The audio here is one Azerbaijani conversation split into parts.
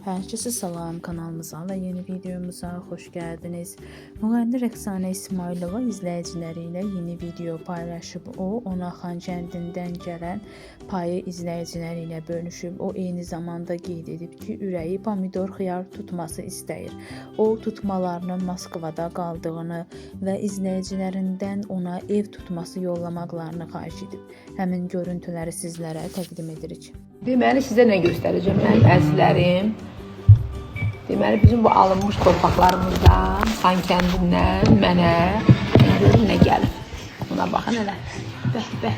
Herkese salam, kanalımıza ve yeni videomuza hoş geldiniz. Müğənni Rəqsanə İsmailova izləyiciləri ilə yeni video paylaşıb. Ona Xankəndindən gələn payı izləyiciləri ilə bölüşüb. O eyni zamanda qeyd edib ki, ürəyi pomidor xiyar tutması istəyir. O tutmalarının Moskvada qaldığını və izləyicilərindən ona ev tutması yollamaqlarını xahiş edib. Həmin görüntüləri sizlərə təqdim edirik. Deməli, sizə nə göstərəcəm mənim əzizlərim? Deməli, bizim bu alınmış torpaqlarımızdan, Xankəndindən mənə görün nə gəlib. Buna baxın hələ. Bəh.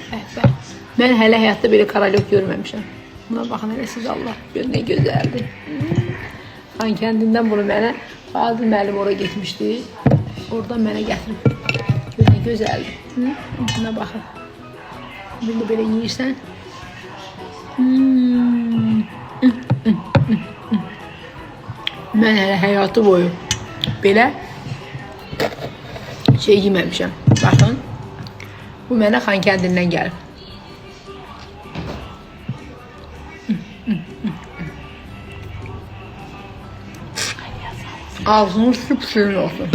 Mən hələ həyatda belə karalyok görməmişəm. Buna baxın hələ siz Allah. Görün nə gözəldir. Xankəndindən bunu mənə Fazıl müəllim oraya getmişdi. Oradan mənə gətirib. Görün nə gözəldir. Buna baxın. Bunu da belə yeyirsən. Mən hələ həyatı boyu belə şey yeməmişəm. Baxın, bu mənə Xankəndindən gəlib. Ağzınız süp-sürün olsun.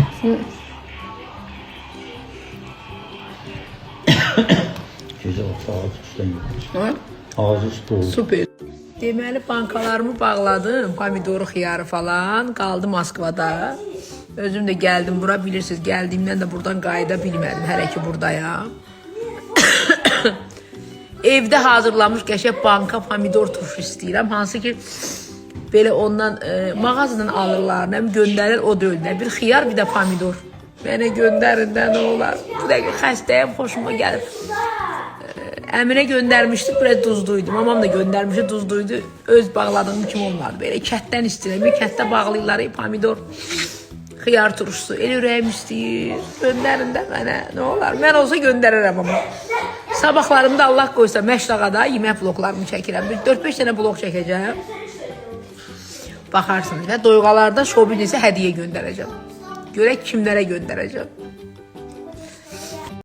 Gecə vaxtı ağzı üstdən yox. Ha? Ağzı üstü oldu. Super. Deməli, bankalarımı bağladım, pomidoru, xiyarı falan, qaldı Moskvada. Özüm də gəldim bura, bilirsiniz, gəldiyimdən də buradan qayıda bilmədim, hələ ki buradayam. Evdə hazırlamış qəşəng banka pomidor turşu istəyirəm, hansı ki, belə ondan mağazadan alırlar, nə göndərir, o da öldür. Bir xiyar, bir də pomidor. Mənə göndərin də nə olar. Bu dəqiqə xəstəyəm, xoşuma gəlir. Əminə göndərmişdik, biraz duzluydu. Mamam da göndərmişdi, duzluydu. Öz bağladığım kimi olmadı. Belə kətdən istəyirəm. Bir kətdə bağlayırlar, pomidor, xiyar turşusu. El ürəyim istəyir. Göndərin də mənə, nə olar. Mən olsa göndərərəm amma. Sabahlarımda Allah qoysa Məşdağada yemək bloklarımı çəkirəm. 4-5 dənə blok çəkəcəm. Baxarsınız və doyğalarda şobi nesə hədiyə göndərəcəm. Görək kimlərə göndərəcəm.